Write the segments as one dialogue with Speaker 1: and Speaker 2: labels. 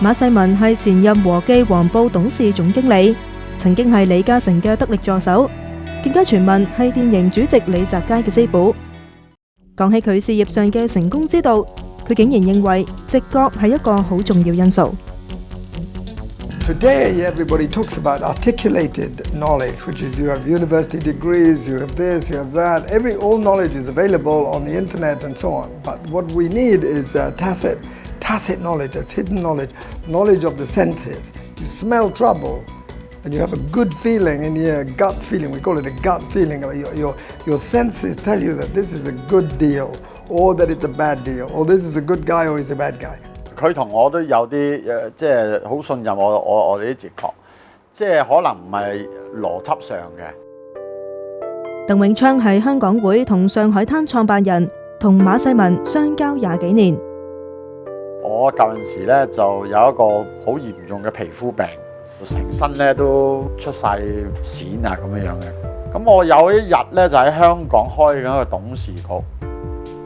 Speaker 1: 馬世民係前任和記黃報董事總經理，曾經係李嘉誠嘅得力助手，更加傳聞係電影主席李澤楷嘅師傅。講起佢事業上嘅成功之道，佢竟然認為直覺係一個好重要因素。
Speaker 2: Today, everybody talks about articulated knowledge, which is you have university degrees, you have this, you have that. All knowledge is available on the internet and so on. But what we need is tacit knowledge, that's hidden knowledge, knowledge of the senses. You smell trouble, and you have a good feeling in your gut feeling. We call it a gut feeling. Your senses tell you that this is a good deal, or that it's a bad deal, or this is a good guy, or he's a bad guy.
Speaker 3: 佢同我都有啲即係好信任我哋啲直覺，即係可能唔係邏輯上嘅。
Speaker 1: 鄧永昌係香港會同上海灘創辦人，同馬世民相交20幾年。
Speaker 3: 我舊陣時咧就有一個好嚴重嘅皮膚病，成身咧都出晒癬啊咁樣嘅。咁我有一日咧就喺香港開緊一個董事局，咁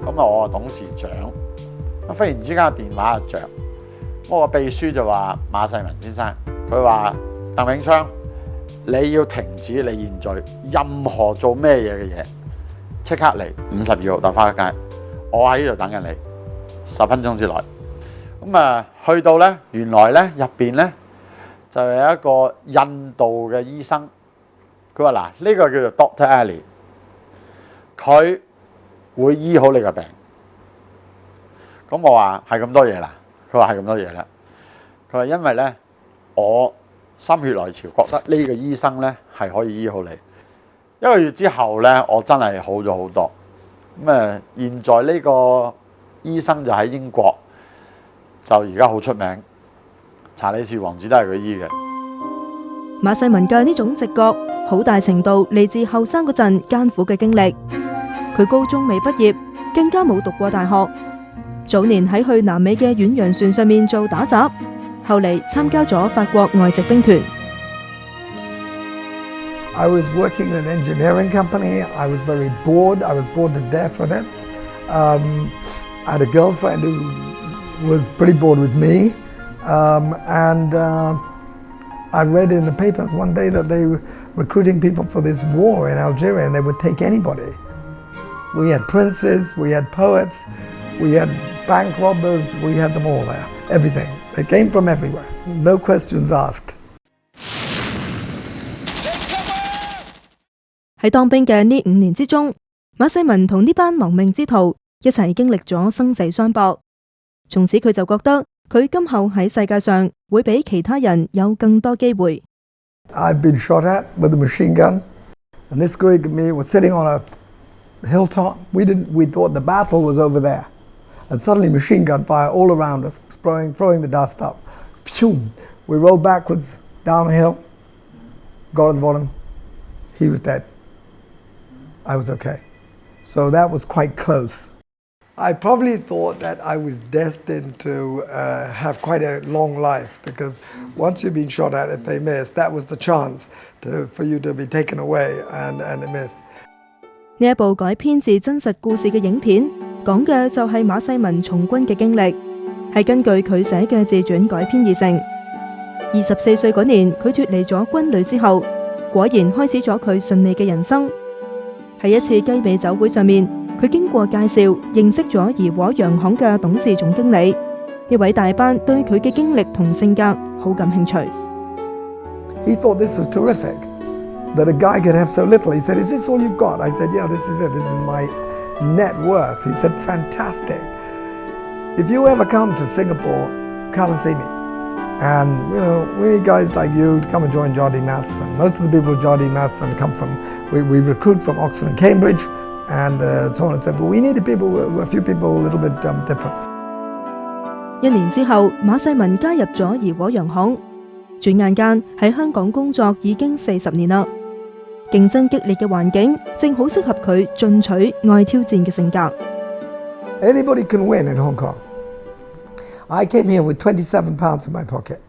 Speaker 3: 我係董事長。忽然之間個電話就着，我個秘書就話馬世民先生，佢話鄧永昌，你要停止你現在任何做咩嘢嘅嘢，即刻嚟52號大花街，我喺呢度等緊你，10分鐘之內。咁去到咧，原來咧入邊咧就有一個印度嘅醫生，佢話嗱呢個叫做 Dr. Ali， 佢會醫好你個病。咁我話係咁多嘢啦，佢話係咁多嘢啦。佢話因為咧，我心血來潮覺得呢個醫生咧係可以醫好你。1個月之後咧，我真係好咗好多。現在呢個醫生就喺英國，就而家好出名，查理士王子都係佢醫嘅。
Speaker 1: 馬世民嘅呢種直覺，好大程度嚟自後生嗰陣艱苦嘅經歷。佢高中未畢業，更加冇讀過大學。早年喺去南美嘅遠洋船上面做打雜，後嚟參加咗法國外籍兵團。
Speaker 2: I was working in an engineering company. I was very bored. I was bored to death with it. I had a girlfriend who was pretty bored with me. I read in the papers one day that they were recruiting people for this war in Algeria, and they would take anybody. We had princes, we had poets, we had bank robbers, we had them all there. Everything. They came from everywhere. No questions asked.
Speaker 1: 喺當兵嘅呢5年之中，馬世民同呢班亡命之徒一齊經歷咗生死相搏。從此佢就覺得佢今後喺世界上會比其他人有更多機會。
Speaker 2: I've been shot at with a machine gun, and this Greek and me were sitting on a hilltop. We thought the battle was over there, and suddenly machine gun fire all around us, throwing the dust up. Phew! We rolled backwards down a hill, got at the bottom. He was dead. I was okay. So that was quite close. I probably thought that I was destined to have quite a long life, because once you've been shot at, if they missed, that was the chance for you to be taken away, and they missed.
Speaker 1: 呢一部改編自真實故事嘅影片，講嘅就係馬世民從軍嘅經歷，係根據佢寫嘅自傳改編而成。24歲嗰年，佢脫離咗軍旅之後，果然開始咗佢順利嘅人生。喺一次雞尾酒會上面，佢經過介紹認識咗怡和洋行嘅董事總經理，呢位大班對佢嘅經歷同性格好感興趣。
Speaker 2: He thought this was terrific, that a guy could have so little. He said, "Is this all you've got?" I said, "Yeah, this is it. This is my net worth." He said, "Fantastic. If you ever come to Singapore, come and see me. And, we need guys like you to come and join Jardine Matheson. Most of the people at Jardine Matheson come from, we recruit from Oxford and Cambridge, and so on and so forth. We need a few people a little bit different."
Speaker 1: 1年之後，馬世民加入咗怡和洋行，轉眼間喺香港工作已經40年啦。競爭激烈嘅環境正好適合佢進取、愛挑戰嘅性格。
Speaker 2: Anybody can win in Hong Kong. I came here with 27 pounds in my pocket.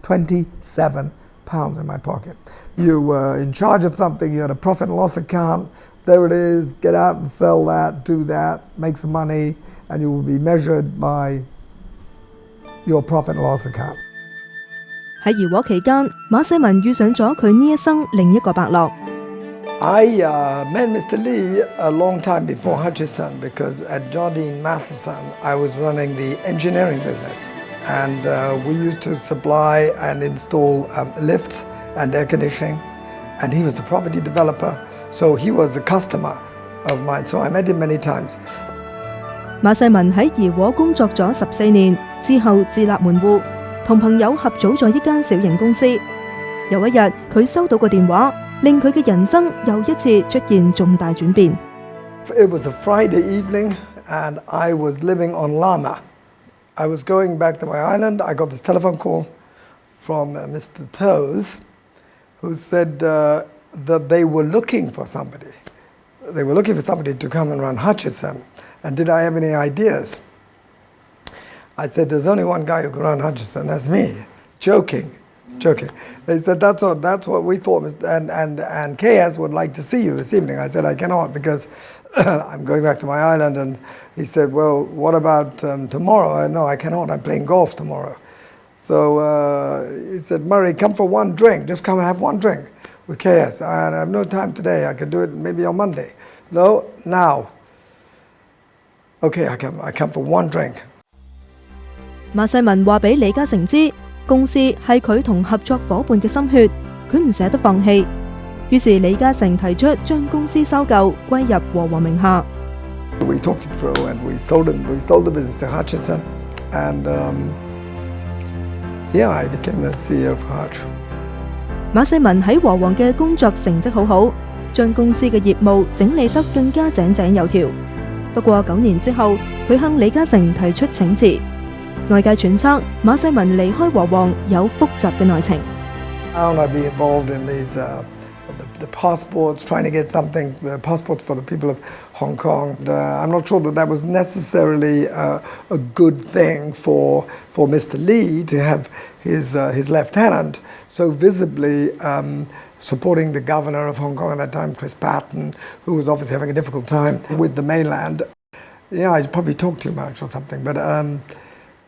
Speaker 2: 27 pounds in my pocket. You were in charge of something, you had a profit and loss account. There it is, get out and sell that, do that, make some money, and you will be measured by your profit and loss account.
Speaker 1: 喺怡和期間，馬世民遇上咗佢呢一生另一個伯樂。
Speaker 2: I met Mr. Lee a long time before Hutchison because at Jardine Matheson I was running the engineering business and we used to supply and install lifts and air conditioning and he was a property developer so he was a customer of mine so I met him many times.
Speaker 1: 馬世民喺怡和工作咗14年之後自立門戶，同朋友合組咗一間小型公司。有一日佢收到個電話，令佢嘅人生又一次出現重大轉變。
Speaker 2: It was a Friday evening and I was living on Lama. I was going back to my island. I got this telephone call from Mr. Toes who said that they were looking for somebody. They were looking for somebody to come and run Hutchison. And did I have any ideas? I said, there's only one guy who can run Hutchison, that's me. Joking. They said, that's what we thought, and KS would like to see you this evening. I said, I cannot because I'm going back to my island. And he said, well, what about tomorrow? No, I cannot. I'm playing golf tomorrow. So he said, Murray, come for one drink. Just come and have one drink with KS. And I have no time today. I can do it maybe on Monday. No, now. Okay, I come for one drink.
Speaker 1: 馬世民話俾李嘉誠知，公司係佢同合作夥伴嘅心血，佢唔捨得放棄。於是李嘉誠提出將公司收購歸入和黃名下。
Speaker 2: We talked it through and we sold the business to Hutchison and I became the CEO of Hutch.
Speaker 1: 馬世民喺和黃嘅工作成績好好，將公司嘅業務整理得更加井井有條。不過9年之後，佢向李嘉誠提出請辭。外界揣測馬世民離開和黃有複雜嘅內情。
Speaker 2: I've been involved in these the passports, trying to get something, the passport for the people of Hong Kong. I'm not sure that was necessarily a good thing for Mr. Lee to have his lieutenant so visibly supporting the governor of Hong Kong at that time, Chris Patton, who was obviously having a difficult time with the mainland. Yeah, I probably talked too much or something, but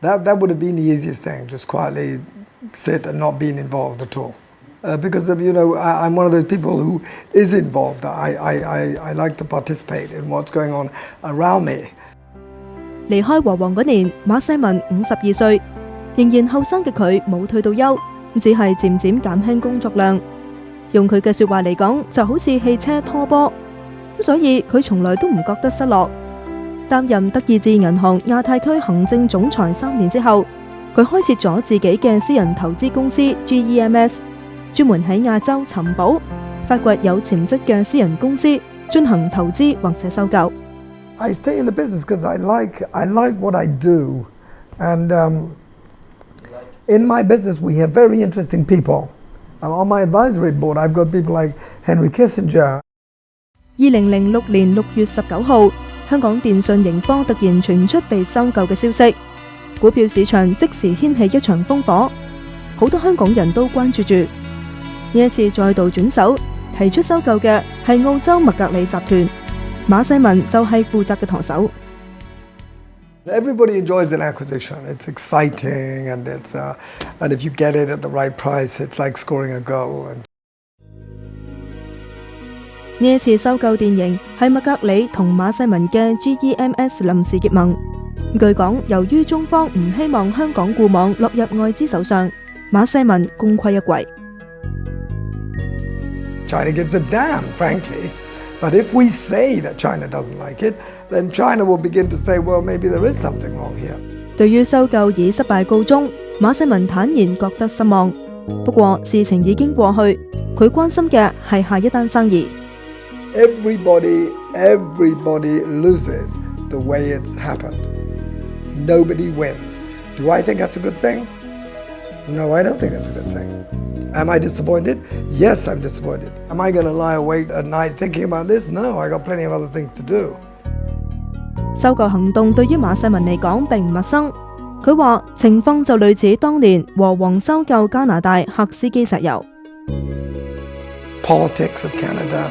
Speaker 2: that would have been the easiest thing, just quietly sit and not being involved at all. Because I'm one of those people who is involved. I like to participate in what's going on around me.
Speaker 1: 離開和黃嗰年，馬世民52歲，仍然後生嘅佢冇退到休，只係漸漸減輕工作量。用佢嘅説話嚟講，就好似汽車拖波。所以佢從來都唔覺得失落。擔任德意志銀行亞太區行政總裁3年之後，佢開設咗自己嘅私人投資公司 GEMS， 專門喺亞洲尋寶，發掘有潛質嘅私人公司，進行投資或者收購。
Speaker 2: I stay in the business because I like what I do, and in my business we have very interesting people. On my advisory board, I've got people like Henry Kissinger.
Speaker 1: 2006年6月19號，香港電訊盈科突然傳出被收購嘅消息，股票市場即時掀起一場風火，好多香港人都關注住。呢一次再度轉手，提出收購嘅係澳洲麥格里集團，馬世民就係負責嘅舵手。
Speaker 2: Everybody enjoys an acquisition. It's exciting, and and if you get it at the right price, it's like scoring a goal.
Speaker 1: 呢一次收購電盈係麥格里同馬世民嘅 GEMS 臨時結盟。據講，由於中方唔希望香港固網落入外資手上，馬世民功虧一簣。
Speaker 2: China gives a damn, frankly. But if we say that China doesn't like it, then China will begin to say, well, maybe there is something wrong here.
Speaker 1: 對於收購以失敗告終，馬世民坦言覺得失望。不過事情已經過去，佢關心嘅係下一單生意。
Speaker 2: Everybody loses the way it's happened. Nobody wins. Do I think that's a good thing? No, I don't think that's a good thing. Am I disappointed? Yes, I'm disappointed. Am I going to lie awake at night thinking about this? No, I got plenty of other things to do.
Speaker 1: 收購行動對於馬世民嚟講並唔陌生。佢話情況就類似當年和黃收購加拿大赫斯基石油。
Speaker 2: Politics of Canada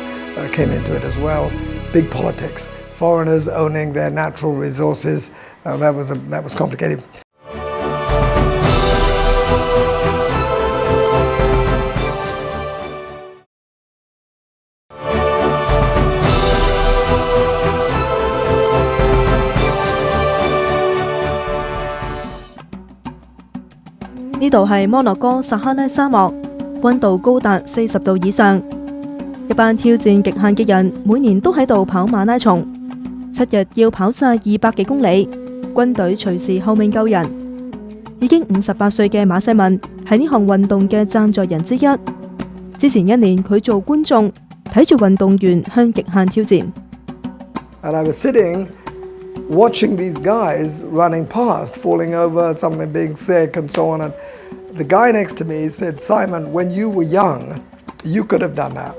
Speaker 2: came into it as well. Big politics. Foreigners owning their natural resources. That was complicated.
Speaker 1: 呢度係摩洛哥撒哈拉沙漠，溫度高達40度以上。一班挑戰極限嘅人每年都喺度跑馬拉松，7日要跑晒200幾公里，軍隊隨時候命救人。已經58歲嘅馬世文係呢項運動嘅贊助人之一。之前1年佢做觀眾，睇住運動員向極限挑戰。
Speaker 2: And I was sitting watching these guys running past, falling over, some being sick and so on. And the guy next to me said, Simon, when you were young, you could have done that.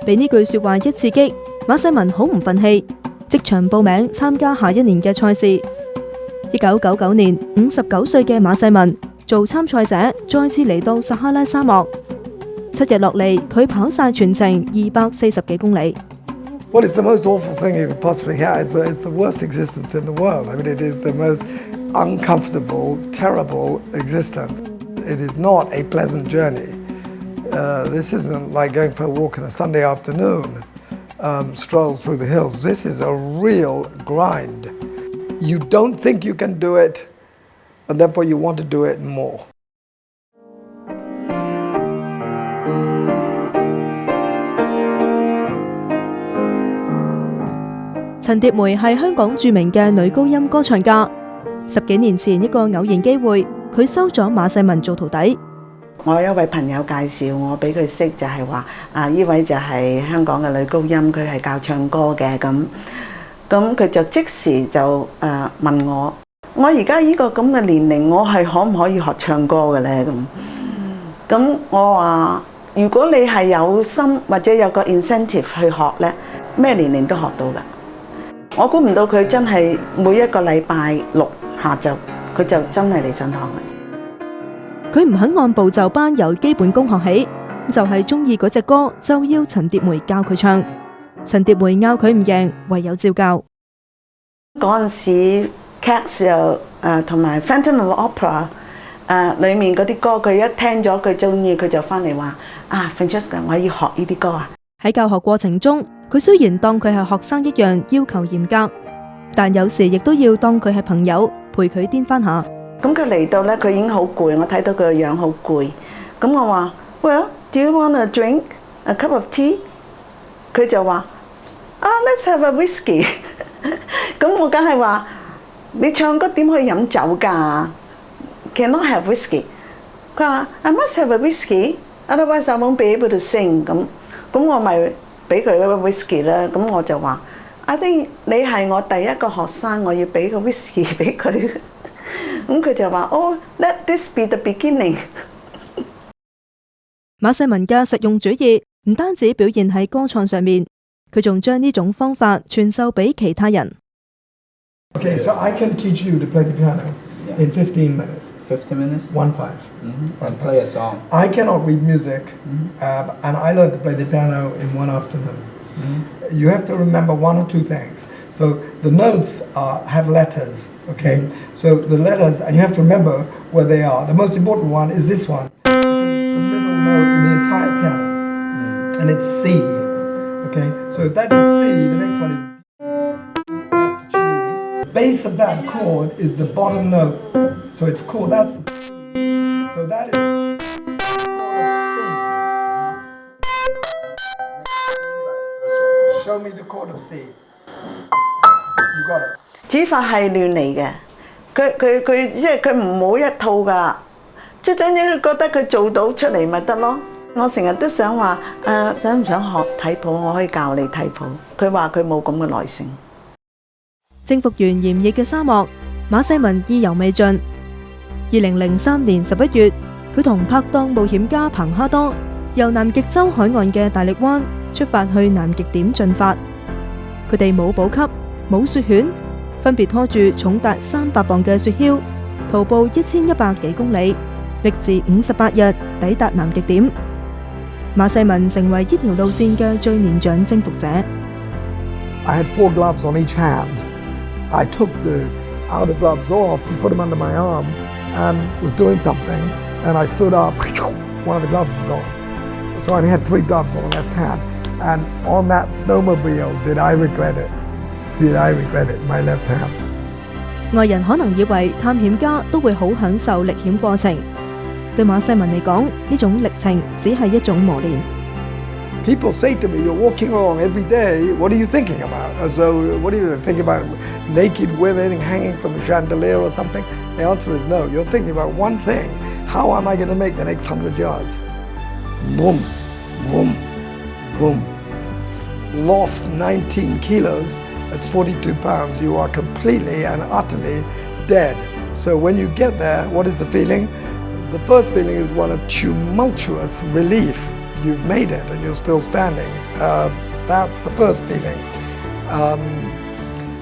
Speaker 1: 被呢句說話一刺激，馬世文好唔忿氣，即場報名參加下一年嘅賽事。1999年，59歲嘅馬世文做參賽者，再次嚟到撒哈拉沙漠。7日落嚟，佢跑晒全程240幾公里。
Speaker 2: Well, it's the most awful thing you could possibly have. It's the worst existence in the world. I mean, it is the most uncomfortable, terrible existence. It is not a pleasant journey. This isn't like going for a walk on a Sunday afternoon, stroll through the hills. This is a real grind. You don't think you can do it, and therefore you want to do it more.
Speaker 1: 陳蝶梅係香港著名嘅女高音歌唱家。10幾年前一個偶然機會，佢收咗馬世文做徒弟。
Speaker 4: 我有一位朋友介紹我俾佢識，就係話呢位就係香港嘅女高音，佢係教唱歌嘅咁佢就即時就問我而家呢個咁嘅年齡，我係可唔可以學唱歌嘅咧？咁我話如果你係有心或者有個 incentive 去學咧，咩年齡都學到㗎。我估唔到佢真係每一個禮拜6下晝，佢就真係嚟上堂嘅。
Speaker 1: 佢唔肯按部就班由基本功學起，就係中意嗰隻歌就要陳蝶梅教佢唱。陳蝶梅拗佢唔贏，唯有照教。
Speaker 4: 嗰陣時 Cats 又同埋 Phantom of Opera 裡面嗰啲歌，佢一聽咗佢中意，佢就翻嚟話Francesca， 我要學呢啲歌啊！
Speaker 1: 喺教學過程中，佢雖然當佢係學生一樣要求嚴格，但有時亦都要當佢係朋友，陪佢癲翻下。
Speaker 4: 咁佢嚟到咧，佢已經好攰，我睇到佢個樣好攰。咁我話 Well, do you want a drink? A cup of tea? 佢就話Let's have a whiskey 咁我梗係話你唱歌點可以飲酒㗎 ？Cannot have whiskey。佢話 I must have a whiskey, otherwise I won't be able to sing。咁我咪俾佢一個 whisky 啦。咁我就話 I think 你係我第一個學生，我要俾個 whisky 俾佢。咁佢就話let this be the beginning。
Speaker 1: 馬世文嘅實用主義唔單止表現喺歌唱上面，佢仲將呢種方法傳授俾其他人。
Speaker 2: Okay, so I can teach you to play the piano in 15 minutes.
Speaker 5: 15 minutes?
Speaker 2: 1-5.
Speaker 5: And play a song.
Speaker 2: I cannot read music, and I learned to play the piano in one afternoon. You have to remember one or two things. So the notes have letters, okay? So the letters, and you have to remember where they are. The most important one is this one. It's the middle note in the entire piano, and it's C, okay? So if that is C, the next one is D, F, G. The base of that chord is the bottom note. So it's chord, that's the C. So that is chord of C. Show me the chord of C. You got it.
Speaker 4: 指法係亂嚟嘅，佢即係佢唔好一套㗎，即係總之佢覺得佢做到出嚟咪得咯。我成日都想話想唔想學睇譜，我可以教你睇譜。佢話佢冇咁嘅耐性。
Speaker 1: 征服完炎熱嘅沙漠，馬世文意猶未盡。2003年11月，佢同拍檔冒險家彭哈多由南極洲海岸嘅大力灣出發去南極點進發。佢哋冇補給，冇雪犬，分別拖住重達300磅嘅雪橇，徒步1100幾公里，歷時58日抵達南極點。馬世文成為呢條路線嘅最年長征服者。
Speaker 2: I had 4 gloves on each hand. I took the outer gloves off and put them under my arm and was doing something. and I stood up, one of the gloves was gone. So I only had 3 gloves on the left hand. And on that snowmobile, did I regret it? Did I regret it, my left hand?
Speaker 1: 外人可能以為探險家都會好享受歷險過程，對馬世民嚟講，呢種歷程只係一種磨練。
Speaker 2: People say to me, you're walking along every day, what are you thinking about? So, what are you thinking about? Naked women hanging from a chandelier or something? The answer is no. You're thinking about one thing. How am I going to make the next 100 yards? Boom, boom, boom. Lost 19 kilos, that's 42 pounds. You are completely and utterly dead. So when you get there, what is the feeling? The first feeling is one of tumultuous relief. You've made it and you're still standing. That's the first feeling.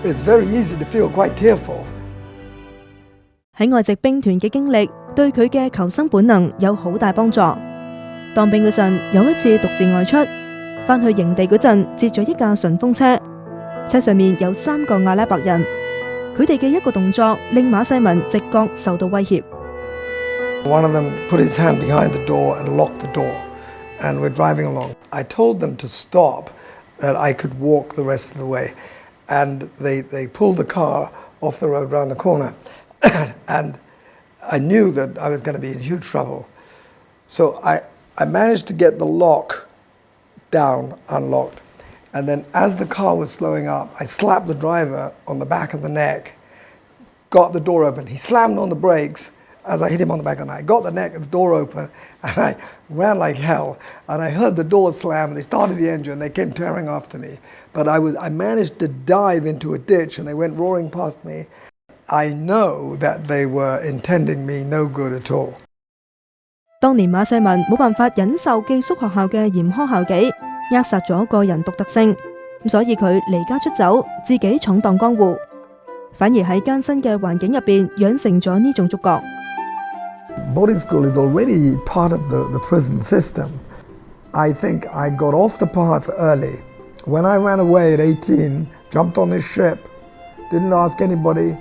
Speaker 2: It's very easy to feel quite tearful.
Speaker 1: 喺外籍兵團嘅經歷對佢嘅求生本能有好大幫助。當兵嗰陣，有一次獨自外出，返去營地嗰陣截咗一架順風車，車上面有3個阿拉伯人，佢哋嘅一個動作令馬世民直覺受到威脅。
Speaker 2: One of them put his hand behind the door and locked the door. And we're driving along. I told them to stop, that I could walk the rest of the way. And they pulled the car off the road round the corner. And I knew that I was going to be in huge trouble. So I managed to get the lock down, unlocked. And then as the car was slowing up, I slapped the driver on the back of the neck, got the door open. He slammed on the brakes. As I hit him on the back of the neck, I got the door open, and I ran like hell. And I heard the door slam, and they started the engine, and they came tearing after me. But I managed to dive into a ditch, and they went roaring past me. I know that they were intending me no good at all.
Speaker 1: 當年馬世民冇辦法忍受寄宿學校嘅嚴苛校紀，扼殺咗個人獨特性，所以佢離家出走，自己闖蕩江湖，反而喺艱辛嘅環境入邊養成咗呢種觸覺。
Speaker 2: Boarding school is already part of the prison system. I think I got off the path early. When I ran away at 18, jumped on this ship, didn't ask anybody,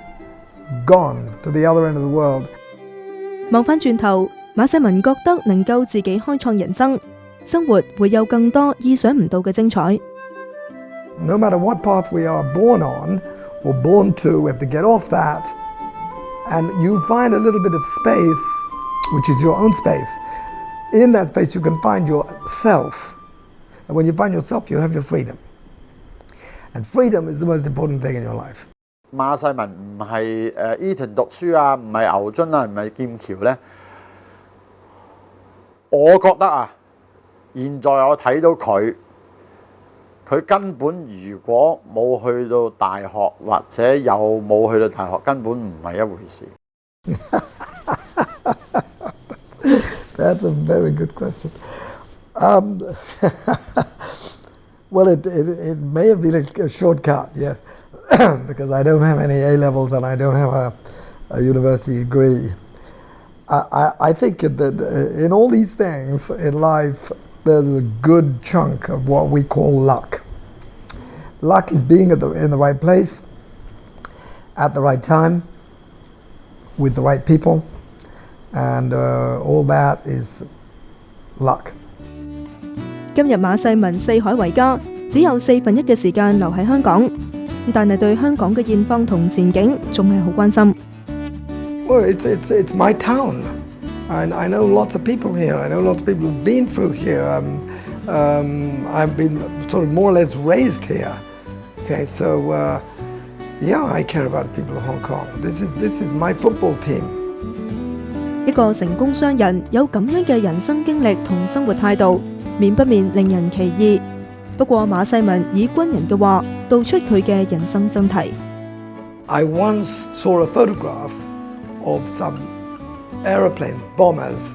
Speaker 2: gone to the other end of the world.
Speaker 1: 望返轉頭，馬世民覺得能夠自己開創人生，生活會有更多意想唔到嘅精彩。
Speaker 2: No matter what path we are born on or born to, we have to get off that, and you find a little bit of space, which is your own space. In that space, you can find yourself. And when you find yourself, you have your freedom. And freedom is the most important thing in your life.
Speaker 3: 馬世民唔係Eton 讀書啊，唔係牛津啊，唔係劍橋咧。我覺得啊，現在我睇到佢根本如果冇去到大學，或者有冇去到大學，根本唔係一回事。
Speaker 2: That's a very good question. Well, it may have been a shortcut, yes, because I don't have any A levels and I don't have a university degree. I think that in all these things in life, there's a good chunk of what we call luck. Luck is being in the right place, at the right time, with the right people, and all that is luck.
Speaker 1: 今日馬世民四海為家，只有1/4嘅時間留喺香港，但係對香港嘅現況同前景仲係好關心。
Speaker 2: Well, it's my town. I know lots of people here. I know lots of people who've been through here. I've been sort of more or less raised here. Okay, so yeah, I care about the people of Hong Kong. This is my football team.
Speaker 1: 一個成功商人有咁樣嘅人生經歷同生活態度，免不免令人奇異。不過馬世民以軍人嘅話道出佢嘅人生真諦。
Speaker 2: I once saw a photograph of some aeroplanes, bombers,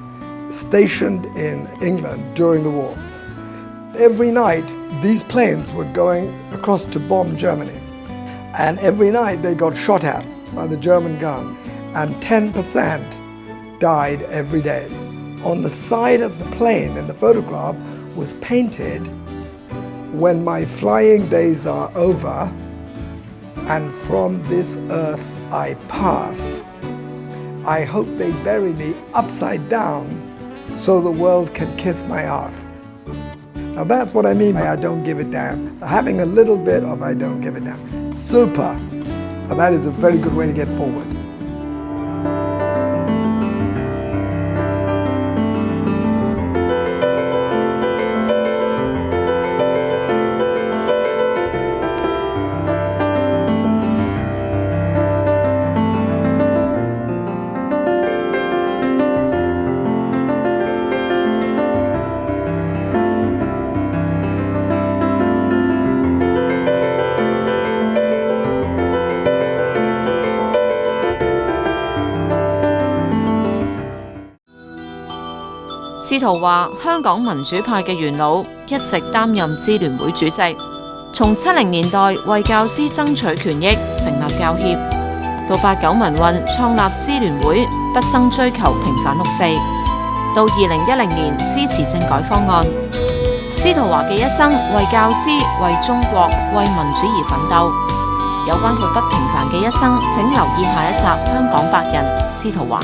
Speaker 2: stationed in England during the war. Every night, these planes were going across to bomb Germany. And every night they got shot at by the German gun. And 10% died every day. On the side of the plane in the photograph was painted, "When my flying days are over, and from this earth I pass." I hope they bury me upside down so the world can kiss my ass. Now that's what I mean by I don't give a damn. Having a little bit of I don't give a damn. Super. But that is a very good way to get forward.
Speaker 6: 司徒話：香港民主派嘅元老一直擔任支聯會主席，從70年代為教師爭取權益，成立教協，到89民運創立支聯會，畢生追求平反六四，到2010年支持政改方案。司徒華嘅一生為教師、為中國、為民主而奮鬥。有關佢不平凡嘅一生，請留意下一集《香港百人》司徒華。